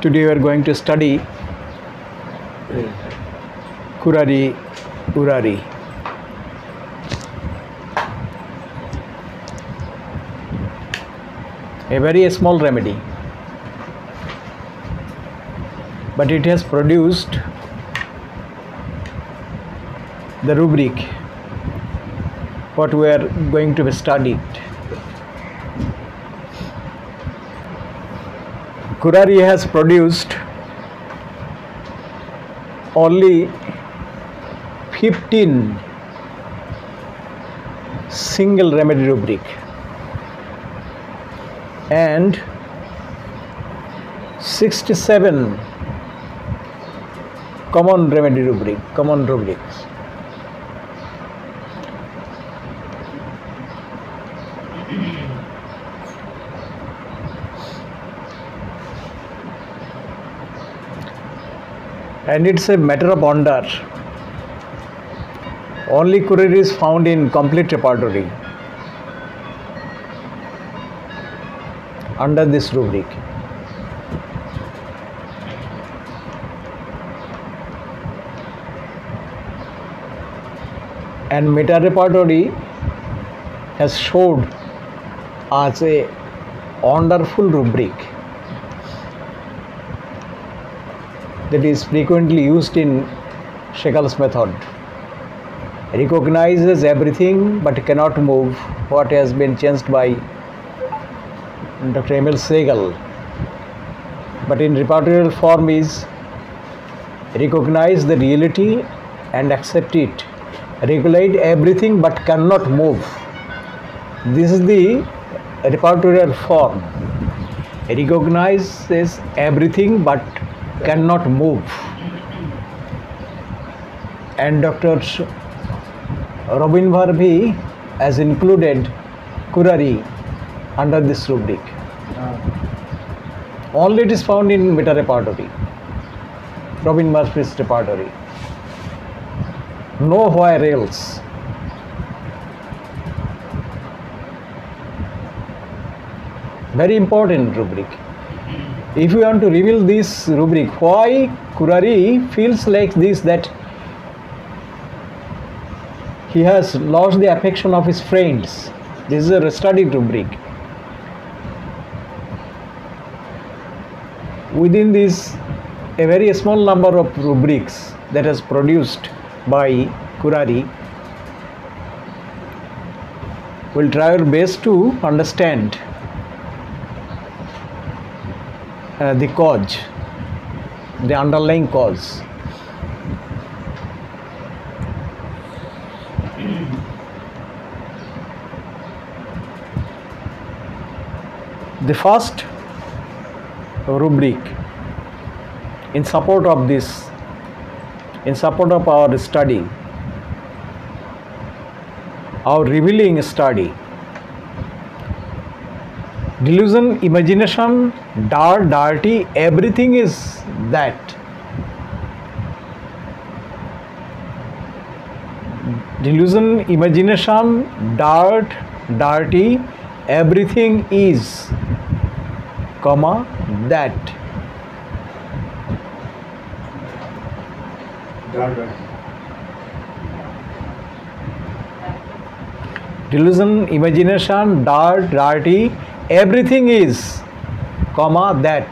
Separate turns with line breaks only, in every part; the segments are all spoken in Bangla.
Today we are going to study Curare Urare. A very small remedy, but it has produced the rubric what we are going to be studied. Curare has produced only 15 single remedy rubric and 67 common rubrics. And it's a matter of wonder. Only Curare is found in complete repertory under this rubric. And meta repertory has showed as a wonderful rubric that is frequently used in Shekels method. Recognizes everything but cannot move, what has been changed by Dr. Emil Segal. But in repertorial form is recognize the reality and accept it. Regulate everything but cannot move. This is the repertorial form. Recognizes everything but cannot move. And Dr. Robin Varvey has included Curare under this rubric. Only it is found in meta repertory, Robin Murphy's repertory. Nowhere else. Very important rubric. If you want to reveal this rubric, why Curare feels like this, that he has lost the affection of his friends. This is a studied rubric. Within this, a very small number of rubrics that is produced by Curare, we'll try our best to understand the cause, the underlying cause. The first rubric in support of this, in support of our study, our revealing study: delusion, imagination, dark, dirty, everything is that. Delusion, imagination, dark, dirty, everything is, comma, that. Delusion, imagination, dark, dirty, everything is, comma, that.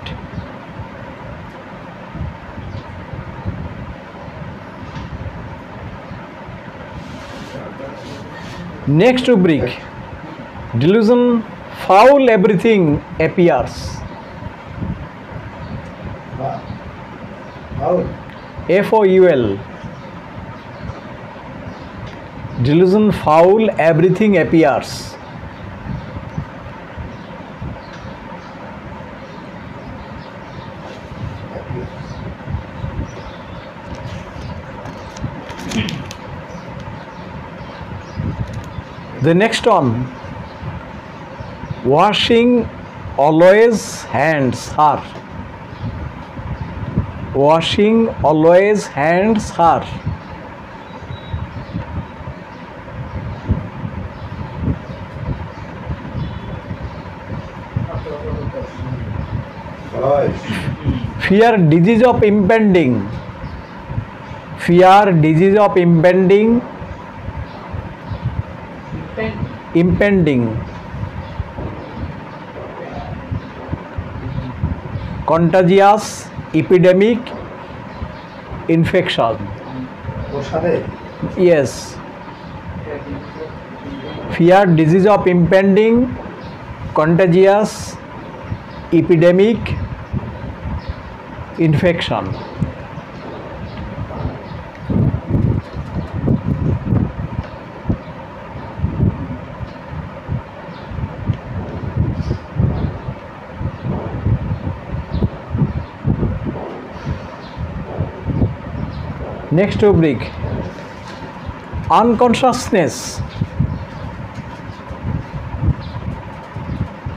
Next rubric: delusion, foul everything appears. Foul. Delusion, foul everything appears. The next one: washing always hands her. Washing always hands her. Fear disease of impending. Fear disease of impending. Impending. Contagious epidemic infection. Yes. Fear disease of impending contagious epidemic infection. Next rubric, unconsciousness.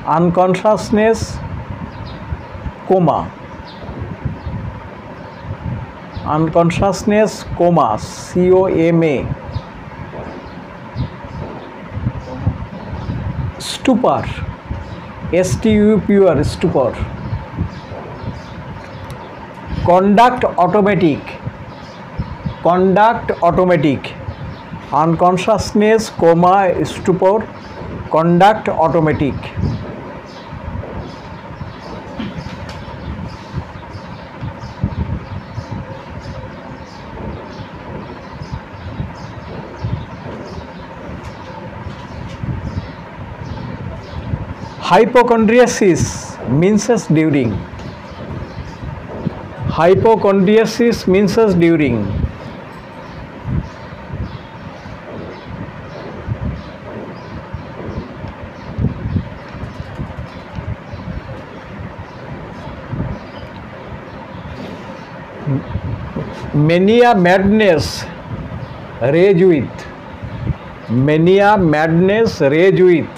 Unconsciousness, coma. Unconsciousness, coma, COMA. Stupor, STUPOR, stupor. Conduct automatic. Conduct automatic. Unconsciousness, coma, stupor, conduct automatic. Hypochondriasis means during. Hypochondriasis means during. Mania madness, rage with. Mania madness, rage with.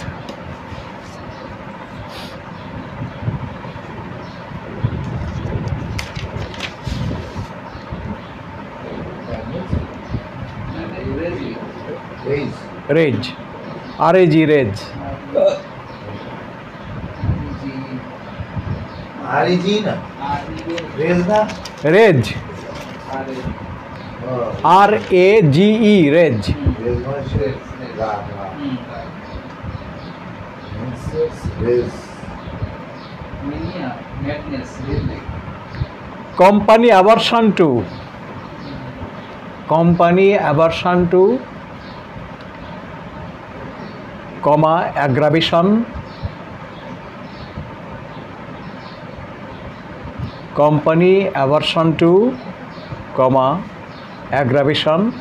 Rage, RAG, rage. Rage, RAGE, rage. Company aversion to. Company aversion to, comma, aggravation. Company aversion to, comma, aggravation.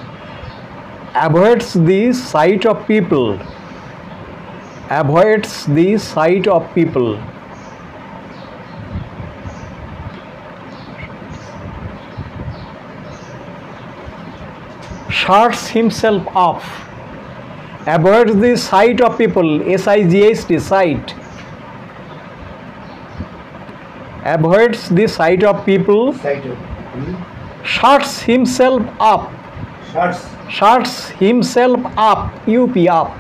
Avoids the sight of people. Avoids the sight of people. Shuts himself off. Avoids the sight of people. SIGHT, sight. Avoids the sight of people. Shuts himself up. Shuts himself up. UP, up.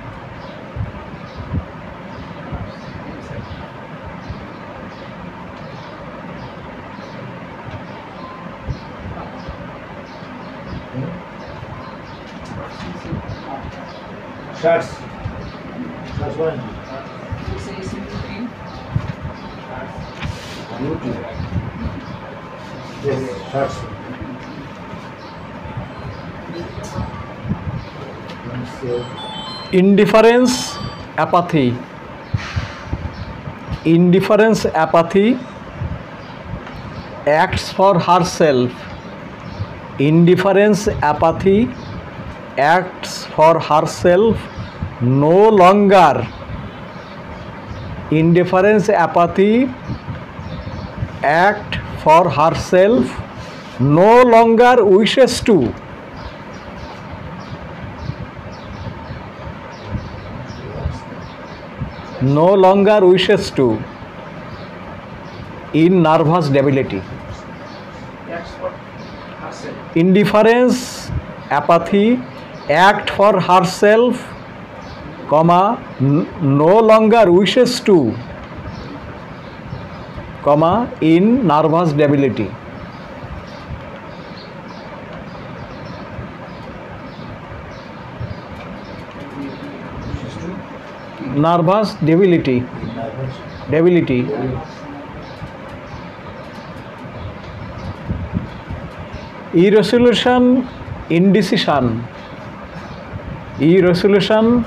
Shuts. Shuts one. Yes, shuts.
Indifference, apathy. Indifference, apathy. Acts for herself. Indifference, apathy. Acts for herself. No longer. Indifference, apathy. Act for herself. No longer wishes to. No longer wishes to. In nervous debility. Indifference, apathy, act for herself, comma, no longer wishes to. comma in nervous debility. Nervous debility. Debility. Irresolution, indecision. Irresolution,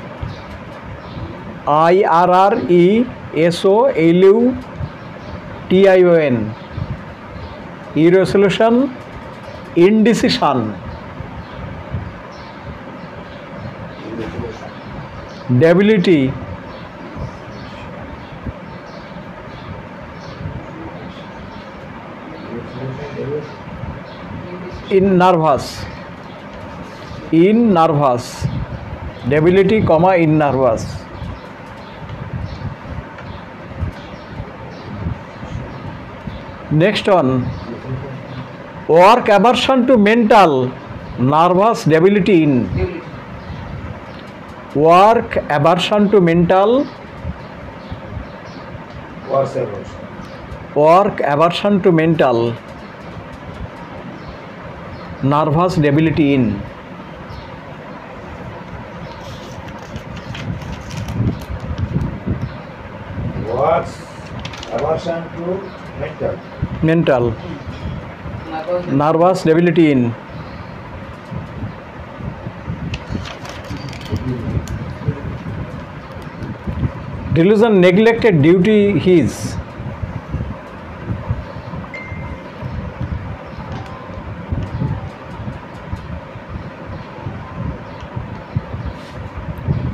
IRRESOLUTION. Irresolution, indecision. Debility, in nervous. Debility, comma in nervous. Next one, work aversion to mental, nervous debility in. Work aversion to mental, work aversion to mental, nervous debility in.
What's aversion to mental?
Nervous debility in. Delusion, neglected duty his.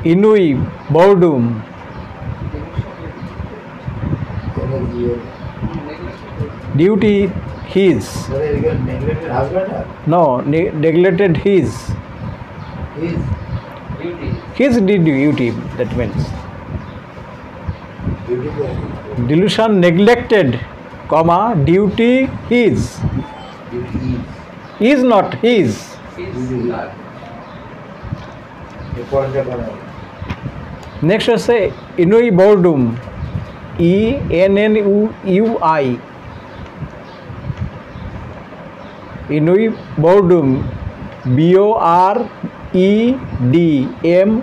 Ennui, boredom. Duty his.
Neglected husband?
No, neglected his. His duty, that means. Delusion, neglected, comma, duty his. Is not his. Next I say ennui, boredom. ENNUI. Ennui, boredom. BOREDMOM.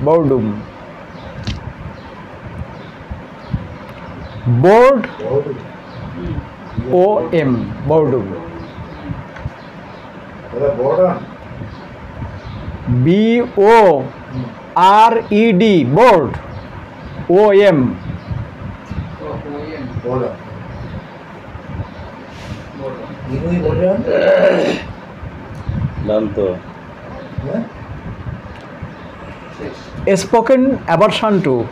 Boredom. Bored, OM. Boredom.
Boredom.
BORED. Bored. OM.
Boredom. Ennui, boredom?
Nanto.
A spoken aversion to.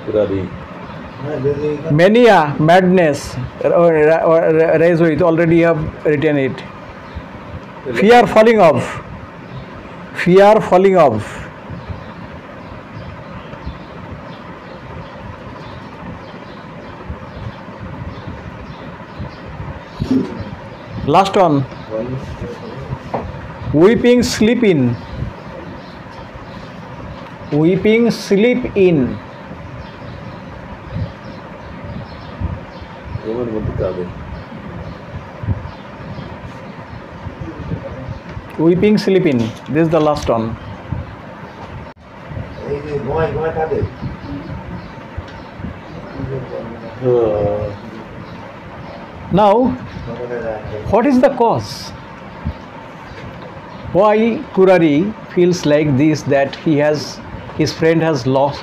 Kurari.
Mania, madness, raise with, already you have written it. Fear, falling off. Fear, falling off. Last one. Weeping, sleep in. Weeping, sleep in.
Eman muddu kaadu.
Weeping, sleep in. This is the last one. Now, what is the cause? Why Kurari feels like this, that his friend has lost,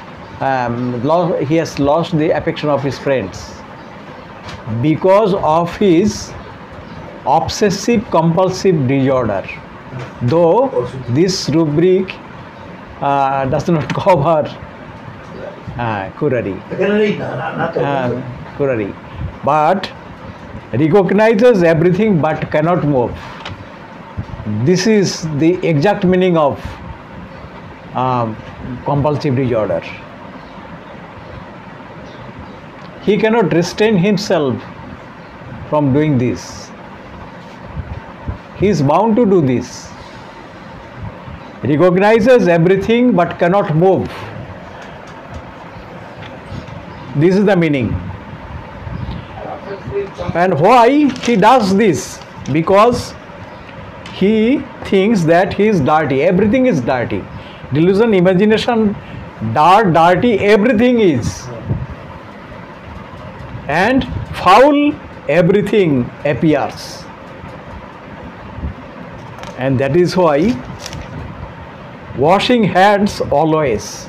he has lost the affection of his friends because of his obsessive compulsive disorder. Though this rubric does not cover Kurari, Kurari, but recognizes everything but cannot move. This is the exact meaning of compulsive disorder. he cannot restrain himself from doing this. He is bound to do this. Recognizes everything but cannot move. This is the meaning. And why he does this? Because he thinks that he is dirty. Everything is dirty. Delusion, imagination, dark, dirty, everything is. And foul, everything appears. And that is why washing hands always.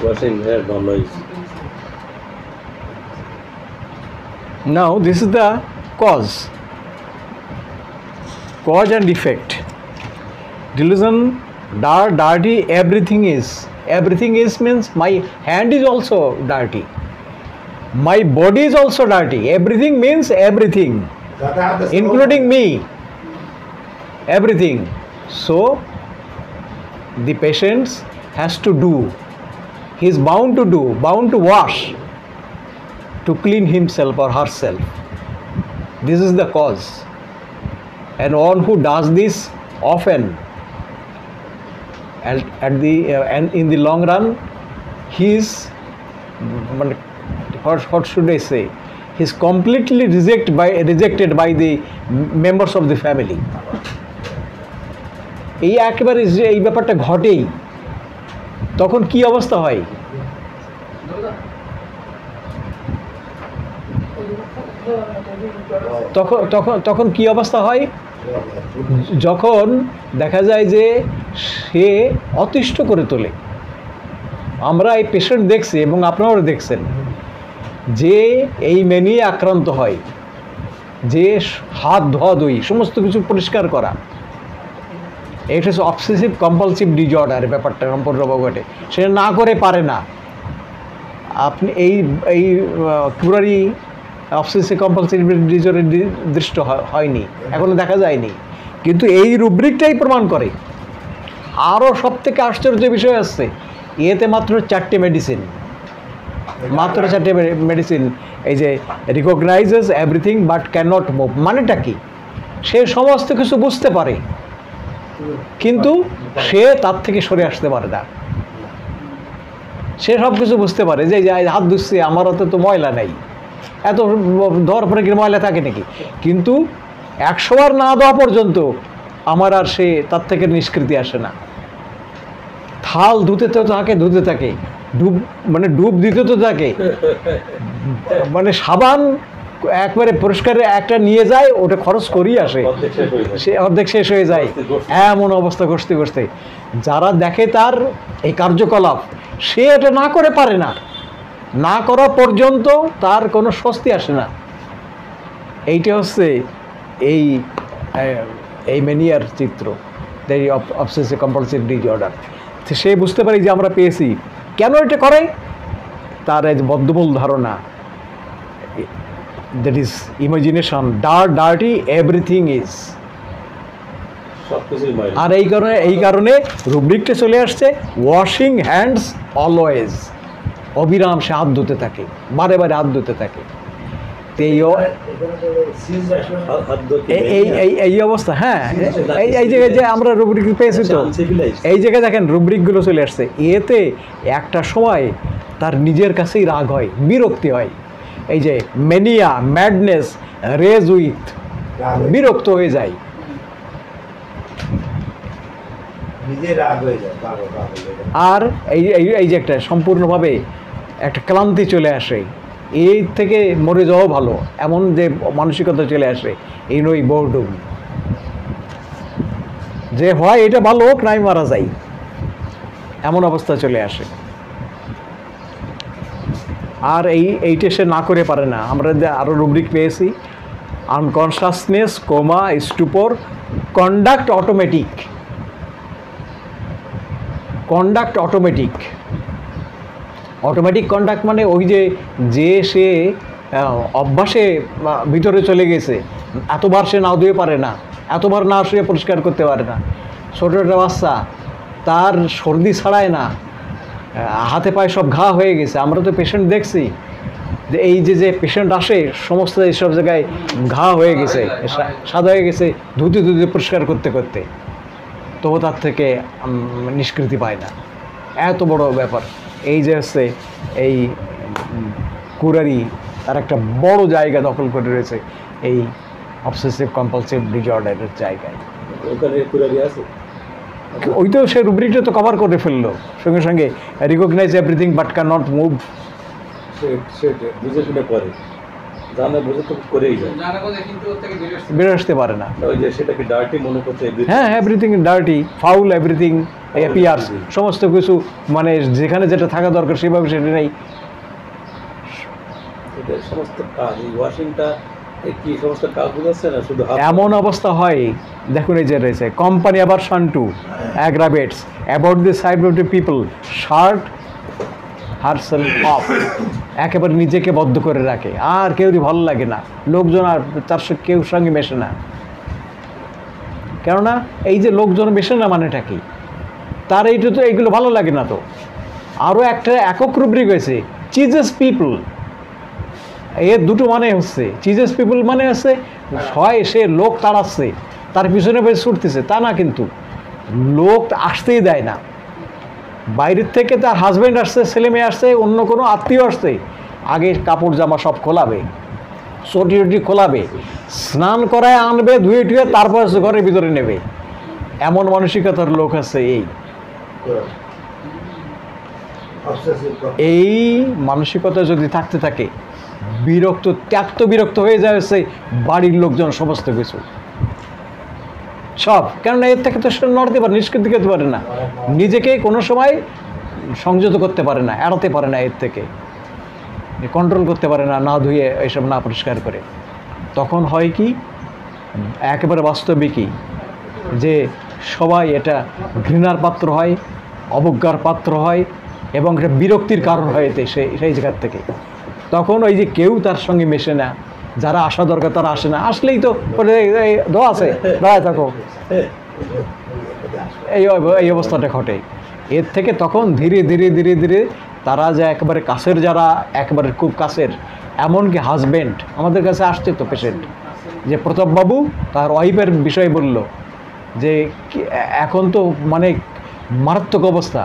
Washing hair always.
Now this is the cause and effect. Delusion, dark, dirty, everything is means my hand is also dirty, my body is also dirty. Everything means everything, including me, everything. So the patient has to do, he is bound to do, bound to wash, to clean himself or herself. This is the cause. And one who does this often, and in the long run, he is, what should I say, he is completely rejected by the members of the family. এই একেবারে এই ব্যাপারটা ঘটেই, তখন কি অবস্থা হয়? তখন কি অবস্থা হয়? যখন দেখা যায় যে সে অতিষ্ঠ করে তোলে। আমরা এই পেশেন্ট দেখছি এবং আপনারাও দেখছেন যে এই মেনিয়ে আক্রান্ত হয়, যে হাত ধোয়াধুয়ি সমস্ত কিছু পরিষ্কার করা, এটা হচ্ছে অবসেসিভ কম্পালসিভ ডিজঅর্ডার ব্যাপারটা সম্পূর্ণভাবে ঘটে। সে না করে পারে না। আপনি এই পুরারি অবসেসিভ কম্পালসিভ ডিজঅর্ডার দৃষ্ট হয়নি, এখনো দেখা যায়নি, কিন্তু এই রুব্রিকটাই প্রমাণ করে। আরও সব থেকে আশ্চর্য বিষয় আসছে, এতে মাত্র 4টে মেডিসিন, মাত্র 4টে মেডিসিন। এই যে recognises everything but can't move, মানেটা কি? সে সমস্ত কিছু বুঝতে পারে, কিন্তু সে তার থেকে সরে আসতে পারে না। সে সব কিছু বুঝতে পারে যে হাত ধুচ্ছে, আমার হাতে তো ময়লা নেই, এত ধোয়ার পরে কি ময়লা থাকে নাকি, কিন্তু 100 বার না দেওয়া পর্যন্ত আমার আর সে তার থেকে নিষ্কৃতি আসে না। থাল ধুতে থাকে, ডুব দিতে তো থাকে, মানে সাবান একবারে পরিষ্কার একটা নিয়ে যায়, ওটা খরচ করিয়ে আসে, সে অর্ধেক শেষ হয়ে যায়। এমন অবস্থা করতে যারা দেখে তার এই কার্যকলাপ, সে এটা না করে পারে না, না করা পর্যন্ত তার কোনো স্বস্তি আসে না। এইটা হচ্ছে এই ম্যানিয়ার চিত্র, এই অবসেসিভ কম্পালসিভ ডিজঅর্ডার। সে বুঝতে পারে যে আমরা পেয়েছি, কেন এটা করে? তার এই বদ্ধমূল ধারণা, that is imagination, dirty, everything is. আর এই কারণে রুব্রিকটা চলে আসছে, ওয়াশিং হ্যান্ডস অলওয়েজ, অবিরাম সে হাত ধুতে থাকে, বারে হাত ধুতে থাকে। এই অবস্থা, হ্যাঁ, এই জায়গায় যে আমরা রুব্রিক পেয়েছি, তো এই জায়গায় দেখেন রুব্রিকগুলো চলে আসছে। এতে একটা সময় তার নিজের কাছেই রাগ হয়, বিরক্তি হয়। এই যে ম্যানিয়া, ম্যাডনেস, রেজ উইথ, বিরক্ত হয়ে যায়, আর এই যে একটা সম্পূর্ণভাবে একটা ক্লান্তি চলে আসে, এই থেকে মরে যাওয়া ভালো, এমন যে মানসিকতা চলে আসে, এই নই বোরডুম, যে হয় এটা ভালো হোক, নাই মারা যায়, এমন অবস্থা চলে আসে। আর এইটা সে না করে পারে না। আমরা আরও রুব্রিক পেয়েছি, আনকনসাসনেস, কোমা, স্টুপর, কন্ডাক্ট অটোমেটিক কন্ট্যাক্ট মানে ওই যে সে অভ্যাসে ভিতরে চলে গেছে, এতবার সে নাও দিয়ে পারে না, এতবার না শুয়ে পরিষ্কার করতে পারে না। ছোটো একটা বাচ্চা, তার সর্দি ছাড়ায় না, হাতে পায়ে সব ঘা হয়ে গেছে। আমরা তো পেশেন্ট দেখছি যে এই যে পেশেন্ট আসে সমস্ত এইসব জায়গায় ঘা হয়ে গেছে, সাদা হয়ে গেছে, ধুতে ধুতে পরিষ্কার করতে করতে, তবু তার থেকে নিষ্কৃতি পায় না। এত বড় ব্যাপার। এই যে হচ্ছে এই কুরারি, তার একটা বড় জায়গা দখল করে রয়েছে এই অবসেসিভ কম্পালসিভ ডিসঅর্ডারের জায়গায়।
ওখানে কুরারি আছে,
ওই তো সে রুব্রিকটা তো কভার করে ফেললো সঙ্গে সঙ্গে। Recognise everything but can not move,
সে বুঝে শুনে করে, জানা বুঝে তো করেই যায়,
বেরো আসতে পারে না।
ওই যে সেটাকে ডার্টি মনে করছে।
হ্যাঁ, everything dirty, foul, everything appears, সমস্ত কিছু মানে যেখানে যেটা থাকা দরকার সেভাবে সেটা নেই।
এটা সমস্ত কাজ, এই ওয়াশিংটা কি সমস্ত কাজ বুঝাচ্ছে না, শুধু
এমন অবস্থা হয়। দেখুন এই যে রয়েছে কোম্পানি আবার Shantu aggravates about the side of the people shirt herself of, একেবারে নিজেকে বদ্ধ করে রাখে, আর কেউই ভালো লাগে না, লোকজন আর তার কেউ সঙ্গে মেশে না। কেননা এই যে লোকজন মেশে না মানেটা কি, তার এইটা তো এইগুলো ভালো লাগে না। তো আরও একটা একক রুব্রিক হয়েছে চিজেস পিপল। এর দুটো মানে হচ্ছে চিজেস পিপল মানে হচ্ছে হয় সে লোক তাড়াচ্ছে, তার পিছনে পেয়ে ছুটতেছে, তা না, কিন্তু লোক আসতেই দেয় না। বাইরের থেকে তার হাজব্যান্ড আসছে, ছেলে মেয়ে আসছে, অন্য কোনো আত্মীয় আসছে, আগে কাপড় জামা সব খোলাবে, চটি টটি খোলাবে, স্নান করায় আনবে, ধুয়ে টুয়ে তারপর ঘরের ভিতরে নেবে। এমন মানসিকতার লোক আছে। এই মানসিকতা যদি থাকতে থাকে, ত্যাক্ত বিরক্ত হয়ে যায় হচ্ছে বাড়ির লোকজন, সমস্ত কিছু সব। কেননা এর থেকে তো সে নড়তে পারে, নিষ্কৃতি করতে পারে না, নিজেকে কোনো সময় সংযত করতে পারে না, এড়াতে পারে না, এর থেকে কন্ট্রোল করতে পারে না, না ধুয়ে এসব না পরিষ্কার করে। তখন হয় কি, একেবারে বাস্তবিকই যে সবাই এটা ঘৃণার পাত্র হয়, অবজ্ঞার পাত্র হয়, এবং এটা বিরক্তির কারণ হয় এতে সেই জায়গার থেকে। তখন ওই যে কেউ তার সঙ্গে মেশে না, যারা আসা দরকার তারা আসে না, আসলেই তো দোয়া আছে, দাঁড়ায় থাকো, এই অবস্থাটা ঘটে। এর থেকে তখন ধীরে ধীরে ধীরে ধীরে তারা যে একেবারে কাছের, যারা একেবারে খুব কাছের, এমনকি হাজব্যান্ড আমাদের কাছে আসছে তো পেশেন্ট, যে প্রতাপবাবু তার ওয়াইফের বিষয় বলল যে এখন তো মানে মারাত্মক অবস্থা,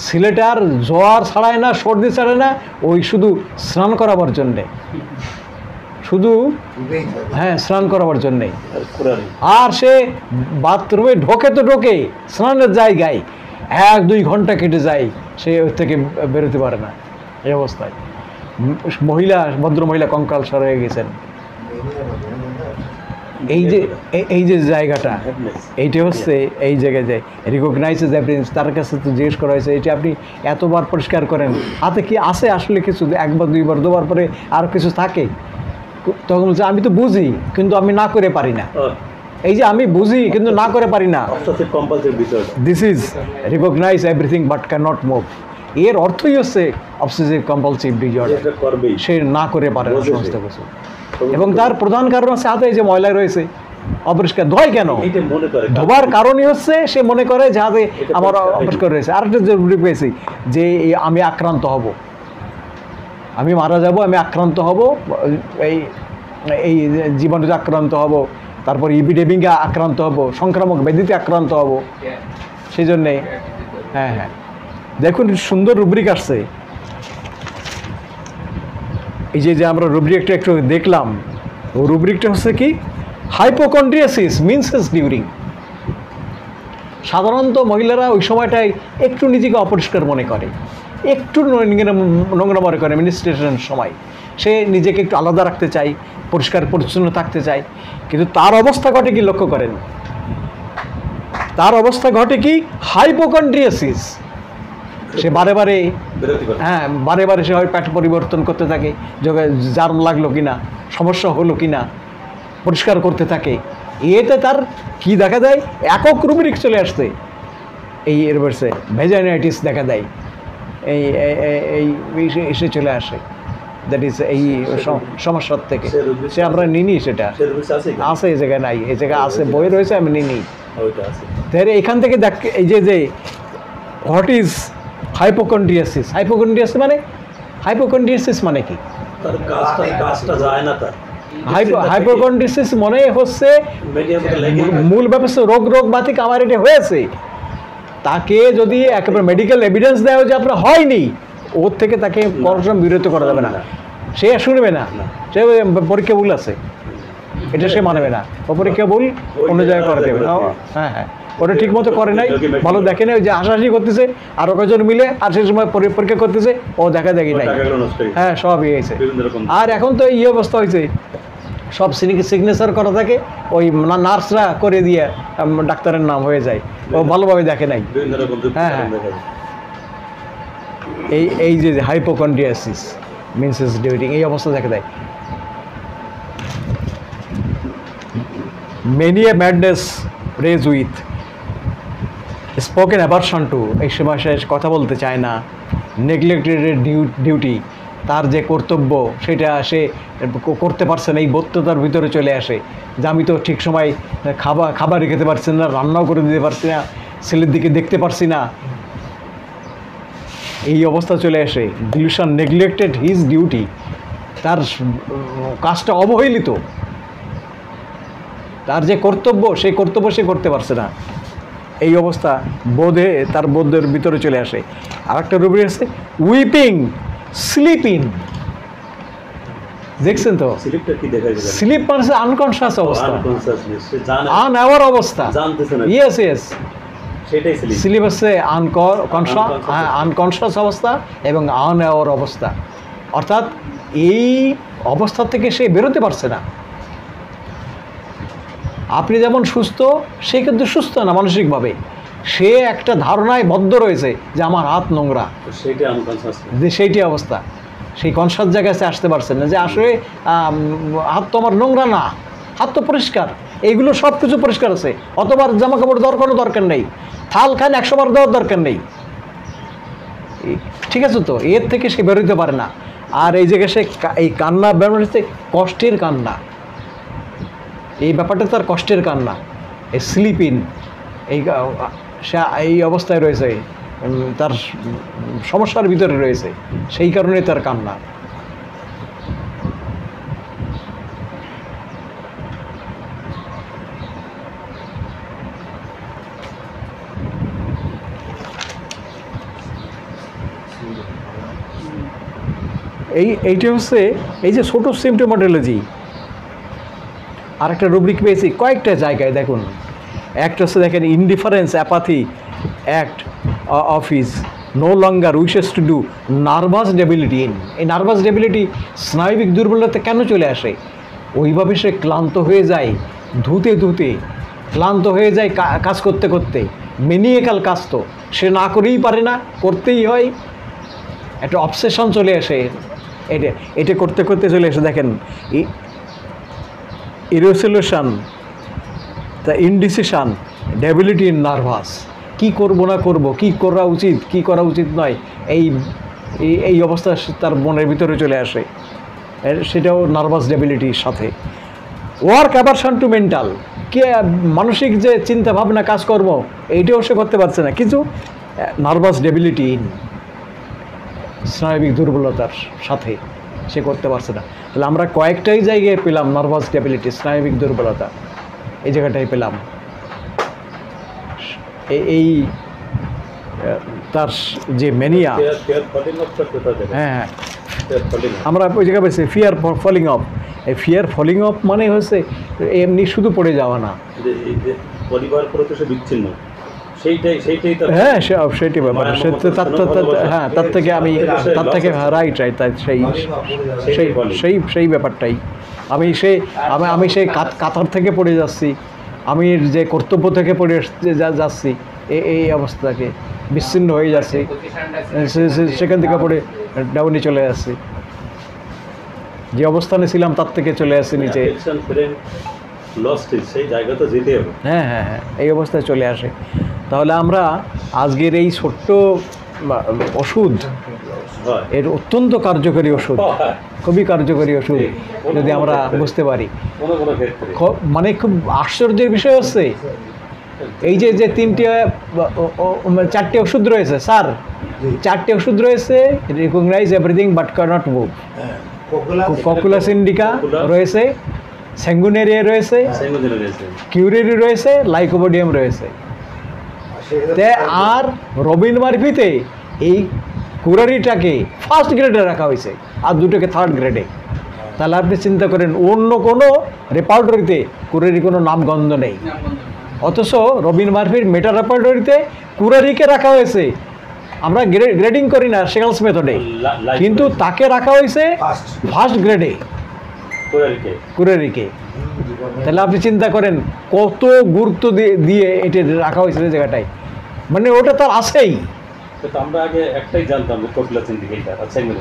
ছেলেটার জ্বর ছাড়ায় না, সর্দি ছাড়ায় না, ওই শুধু স্নান করাবার জন্যে, শুধু হ্যাঁ স্নান করাবার জন্যে। আর সে বাথরুমে ঢোকে তো ঢোকে, স্নানের জায়গায় 1-2 ঘন্টা কেটে যায়, সে ওর থেকে বেরোতে পারে না। এই অবস্থায় ভদ্রমহিলা কঙ্কালসার হয়ে গেছেন। এই যে জায়গাটা, এইটা হচ্ছে এই জায়গায় যায় রিকগনাইজেস এভিডেন্স। তার কাছে তো জিজ্ঞেস করা হয়েছে, এটা আপনি এতবার পরিষ্কার করেন, হাতে কি আছে আসলে কিছু, 1বার 2বার 2বার পরে আর কিছু থাকে? তখন বলছে আমি তো বুঝি কিন্তু আমি না করে পারি না। এই যে আমি বুঝি কিন্তু না করে পারি না, this is recognise everything but can not move. এর অর্থই হচ্ছে অবসেসিভ কম্পালসিভ ডিসঅর্ডার, সে না করে পারে না সমস্ত কিছু। এবং তার প্রধান কারণ হচ্ছে হাতে যে ময়লা রয়েছে অপরিষ্কার, ধোয় কেন? ধোবার কারণই হচ্ছে সে মনে করে যে হাতে আমার অপরিষ্কার রয়েছে। আরেকটা জরুরি পেয়েছি যে আমি আক্রান্ত হব, আমি মারা যাব, আমি আক্রান্ত হব, এই জীবাণুতে আক্রান্ত হব, তারপর ইপিডেমিকে আক্রান্ত হব, সংক্রামক ব্যাধিতে আক্রান্ত হব। সেই জন্যে হ্যাঁ দেখুন সুন্দর রুব্রিক আসছে। এই যে আমরা রুব্রিকটা একটু দেখলাম, ও রুব্রিকটা হচ্ছে কি, হাইপোকন্ড্রিয়াসিস মিনসেস ডিউরিং। সাধারণত মহিলারা ওই সময়টায় একটু নিজেকে অপরিষ্কার মনে করে, একটু নোংরা মনে করে মেনস্ট্রুয়েশনের সময়, সে নিজেকে একটু আলাদা রাখতে চায়, পরিষ্কার পরিচ্ছন্ন থাকতে চায়। কিন্তু তার অবস্থা ঘটে কি লক্ষ্য করেন, তার অবস্থা ঘটে কি হাইপোকন্ড্রিয়াসিস। সে বারে বারে সে হয় পেট পরিবর্তন করতে থাকে, জার্ম লাগলো কিনা, সমস্যা হলো কিনা পরিষ্কার করতে থাকে। এতে তার কি দেখা দেয়, একক রুব্রিক চলে আসছে। এই এর বসে ভেজাইনাইটিস দেখা দেয়, এসে চলে আসে, দ্যাট ইজ এই সমস্যার থেকে। সে আমরা নিনি, সেটা আছে এই জায়গায় নাই, এই জায়গায় আছে, বই রয়েছে, আমি নিনি। তাহলে এখান থেকে দেখ এই যে হোয়াট ইজ হাইপোকন্ড্রিয়াসিস। হাইপোকন্ড্রিয়াসিস মানে, হাইপোকন্ড্রিয়াসিস মানে কি? হাইপোকন্ড্রিয়াসিস মনে হচ্ছে মূল ব্যাপার রোগ বাতিক আমার এটা হয়েছে, তাকে যদি একেবারে মেডিকেল এভিডেন্স দেওয়া যে আপনার হয়নি, ওর থেকে তাকে পড়াশোনা বিরত করা যাবে না। সে শুনবে না, সে পরীক্ষা ভুল আছে এটা সে মানবে না, ও পরীক্ষা ভুল অন্য জায়গায় করে দেবে। হ্যাঁ হ্যাঁ, ওটা ঠিক মতো করে নাই, ভালো দেখে নাই, ওই যে হাসাহাসি করতেছে আর কজন মিলে, আর সেই সময় পরীক্ষা করতেছে, ও দেখা দেখি নাই। হ্যাঁ, সব ইয়ে হয়েছে। আর এখন তো এই অবস্থা হয়েছে, সব সিগনেচার করা থাকে, ওই নার্সরা করে দিয়ে ডাক্তারের নাম হয়ে যায়, ও ভালোভাবে দেখে নাই। হ্যাঁ হ্যাঁ, এই যে হাইপোকন্ড্রিয়াসিস মেনসেস ডিউরিং, এই অবস্থা দেখে দেয়। Many a madness rage with spoken aversion to, এই সময় সে কথা বলতে চায় না। নেগলেক্টেড ডিউটি, তার যে কর্তব্য সেটা সে করতে পারছে না, এই বোধতার ভিতরে চলে আসে যে আমি তো ঠিক সময় খাবারই খেতে পারছি না, রান্নাও করে দিতে পারছি না, ছেলের দিকে দেখতে পারছি না, এই অবস্থা চলে আসে। ডিলিউশন, নেগলেক্টেড হিজ ডিউটি, তার কাজটা অবহেলিত, তার যে কর্তব্য সেই কর্তব্য সে করতে পারছে না, এই অবস্থা তার বোধের ভিতরে চলে আসে। আর একটা রূপ আছে উইপিং স্লিপিং, দেখছেন তো? স্লিপ মানে আনকনশিয়াস অবস্থা, আনঅ্যাওয়ার অবস্থা। ইয়েস ইয়েস, স্লিপ হচ্ছে আনকনশিয়াস অবস্থা এবং আনঅ্যাওয়ার অবস্থা, অর্থাৎ এই অবস্থা থেকে সে বেরোতে পারছে না। আপনি যেমন সুস্থ, সে কিন্তু সুস্থ না মানসিকভাবে, সে একটা ধারণায় বদ্ধ রয়েছে যে আমার হাত নোংরা, যে সেইটি অবস্থা, সেই কনসাস জায়গায় সে আসতে পারছে না যে আসলে হাত তো আমার নোংরা না, হাত তো পরিষ্কার, এইগুলো সব কিছু পরিষ্কার আছে, অতবার জামা কাপড় দেওয়ার কোনো দরকার নেই, থাল খান 100 বার দেওয়ার দরকার নেই, ঠিক আছে তো? এর থেকে সে বেরোতে পারে না। আর এই জায়গায় সে এই কান্না বেরোনো হচ্ছে কষ্টের কান্না, এই ব্যাপারটা তার কষ্টের কান্না, এই স্লিপিং, এই অবস্থায় রয়েছে, তার সমস্যার ভিতরে রয়েছে, সেই কারণে তার কান্না। এইটা হচ্ছে এই যে ছোটো সিমটোম্যাটোলজি। আর একটা রুব্রিক পেয়েছি কয়েকটা জায়গায়, দেখুন। একটা হচ্ছে দেখেন indifference apathy act of his no longer wishes to do, nervous debility. এই নার্ভাস ডেবিলিটি স্নায়বিক দুর্বলতা কেন চলে আসে? ওইভাবে সে ক্লান্ত হয়ে যায়, ধুতে ক্লান্ত হয়ে যায় কাজ করতে করতে, মেনিয়াকাল কাজ তো সে না করেই পারে না, করতেই হয়, একটা অবসেশন চলে আসে, এটা করতে করতে চলে এসে দেখেন irresolution, the indecision, debility in nervous, কী করবো না করবো, কী করা উচিত কী করা উচিত নয়, এই অবস্থা তার মনের ভিতরে চলে আসে, সেটাও নার্ভাস ডেবিলিটির সাথে। ওয়ার্ক অ্যাভারশন টু মেন্টাল, কে মানসিক যে চিন্তা ভাবনা কাজকর্ম এইটাও সে করতে পারছে না, কিছু নার্ভাস ডেবিলিটি ইন, স্নায়বিক দুর্বলতার সাথে সে করতে পারছে না। তাহলে আমরা কয়েকটাই জায়গায় পেলাম নার্ভাস ডেবিলিটি, স্নায়বিক দুর্বলতা, এই জায়গাটাই পেলাম। এই তার যে ম্যানিয়া, হ্যাঁ আমরা ওই জায়গায় পেয়েছি ফিয়ার ফলিং অফ। এই ফিয়ার ফলিং অফ মানে হচ্ছে এমনি শুধু পড়ে যাওয়া না,
পরিবার করে তো সে বিচ্ছিন্ন,
হ্যাঁ সেইটি ব্যাপার, হ্যাঁ তার থেকে রাইট তাই সেই ব্যাপারটাই আমি সেই কাতার থেকে পড়ে যাচ্ছি, আমি যে কর্তব্য থেকে পড়ে যাচ্ছি, এই অবস্থাকে বিচ্ছিন্ন হয়ে যাচ্ছে, সেখান থেকে পড়ে ডাউনে চলে যাচ্ছি, যে অবস্থানে ছিলাম তার থেকে চলে আসছি নিচে, হ্যাঁ হ্যাঁ হ্যাঁ, এই অবস্থায় চলে আসে। তাহলে আমরা আজকের এই ছোট্ট ওষুধ,
হয়
এর অত্যন্ত কার্যকরী ওষুধ,
হয়।
খুবই কার্যকরী ওষুধ যদি আমরা বুঝতে পারি।
কোনো কোনো ক্ষেত্রে
মানে খুব আশ্চর্যের বিষয় হচ্ছে এই যে যে তিনটে চারটে ওষুধ রয়েছে স্যার, চারটে ওষুধ রয়েছে, recognise everything but can't move.
হ্যাঁ, কোকুলা
ককুলাস ইন্ডিকা রয়েছে, স্যাঙ্গুনেরিয়া রয়েছে,
সেগুলো রয়েছে
কিউরেরি রয়েছে, লাইকোপোডিয়াম রয়েছে। তে আর রবিন মার্ফিতে এই কুরারিটাকে ফার্স্ট গ্রেডে রাখা হয়েছে আর দুটোকে থার্ড গ্রেডে। তাহলে আপনি চিন্তা করেন অন্য কোনো রেপার্টরিতে কুরারি কোনো নামগন্ধ নেই, অথচ রবিন মার্ফির মেটা রেপার্টরিতে কুরারিকে রাখা হয়েছে। আমরা গ্রেডিং করি না সেগালস মেথডে, কিন্তু তাকে রাখা হয়েছে
ফার্স্ট
ফার্স্ট গ্রেডে
কোরারিকে
কুরারিকে। তাহলে আপনি চিন্তা করেন কত গুরুত্ব দিয়ে এটা রাখা হয়েছে ওই জায়গাটায়, মানে ওটা তার আছেই।
তো আমরা আগে একটাই জানতাম যে কোকুলাস ইন্ডিকেটর আর সেগুলো,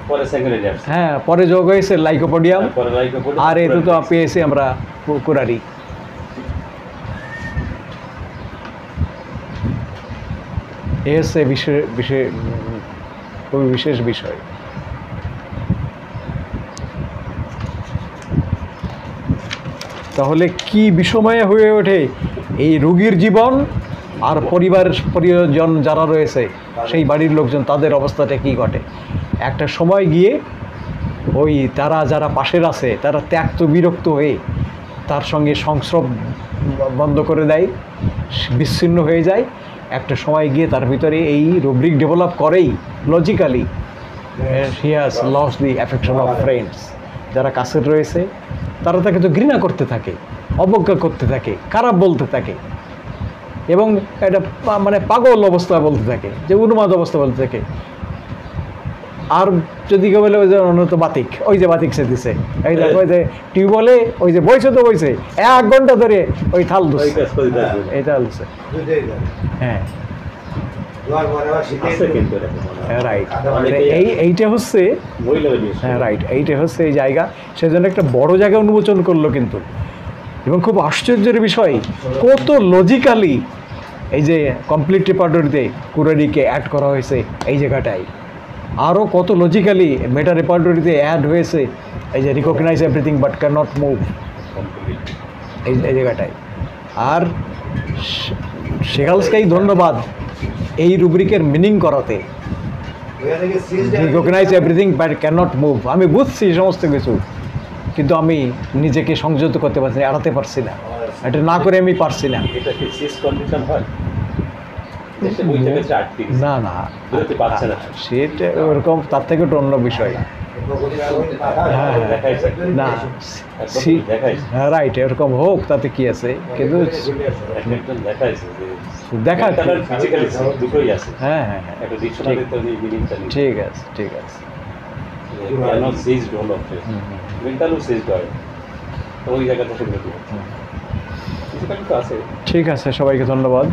পরে সেগুলো আসছে,
হ্যাঁ, পরে যোগ হয়েছে লাইকোপোডিয়াম,
পরে লাইকোপোডিয়াম,
আর এতে তো পেয়েছি আমরা কুরারি। এ হচ্ছে খুবই বিশেষ বিষয়। তাহলে কি বিষময় হয়ে ওঠে এই রোগীর জীবন আর পরিজন যারা রয়েছে সেই বাড়ির লোকজন, তাদের অবস্থাটা কি ঘটে। একটা সময় গিয়ে ওই তারা যারা পাশের আছে তারা ত্যক্ত বিরক্ত হয়ে তার সঙ্গে সংস্রব বন্ধ করে দেয়, বিচ্ছিন্ন হয়ে যায়। একটা সময় গিয়ে তার ভিতরে এই রুব্রিক ডেভেলপ করেই logically he has lost the affection of friends. যারা কাছের রয়েছে তারা তাকে তো ঘৃণা করতে থাকে, অবজ্ঞা করতে থাকে, খারাপ বলতে থাকে, এবং এটা মানে পাগল অবস্থা বলতে থাকে, যে উন্মাদ অবস্থা বলতে থাকে। আর যদি কেউ বলে ওই যে অনত বাতিক, ওই যে বাতিক সে দিছে, এই দেখো ওই যে টিউবওয়েলে ওই যে বইছে তো বইছে 1 ঘন্টা ধরে ওই থাল
ওই
দুচ্ছে,
কাজ করে থাকবে।
এই থাল দুচ্ছে।
দুধেই দেয়।
হ্যাঁ,
দুয়ার পরে আবার শীতের
আছে কিন্তু এরকম মনে হয়।
রাইট।
অনেকেই
এইটা হচ্ছে,
মহিলাদের বিশেষ করে।
হ্যাঁ রাইট, এইটা হচ্ছে এই জায়গা। সেজন্য একটা বড় জায়গা উন্মোচন করলো কিন্তু, এবং খুব আশ্চর্যের বিষয় কত লজিক্যালি এই যে কমপ্লিট রেপার্টরিতে কুরারিকে অ্যাড করা হয়েছে এই জায়গাটায়, আরও কত লজিক্যালি মেটা রেপার্টরিতে অ্যাড হয়েছে এই যে recognise everything but can not move এই জায়গাটায়। আর সেগালসকেই ধন্যবাদ এই রুব্রিকের মিনিং করাতে,
ওখানে গিয়ে sees
recognise everything but can not move. আমি বুঝছি সমস্ত কিছু, কিন্তু আমি নিজেকে সংযত করতে পারছি না, এড়াতে পারছি না, এটা না করে আমি পারছি না।
এটা কি সিস কন্ডিশন হয়? দেশে ওই জায়গায় যে আটকে গেছে।
না না,
বেরোতে পারছে না।
সেটা ওরকম, তার থেকে একটু অন্য বিষয়। হ্যাঁ,
দেখাইছে।
না
একদম দেখাইছে।
হ্যাঁ রাইট, এরকম হোক তাতে কি আছে, কিন্তু
একজন দেখাইছে যে
দেখা
mental আর physically দুটোই আছে।
হ্যাঁ হ্যাঁ হ্যাঁ,
একটা ডিকশনারি তো এই মিনিংটা নেই।
ঠিক আছে ঠিক আছে।
কেন সিজড হলো? মেন্টালও সিজড হয়। তো ওই জায়গাটা সেগুলো কি হচ্ছে? ফিজিক্যালি তো আছে।
ঠিক আছে, সবাইকে ধন্যবাদ।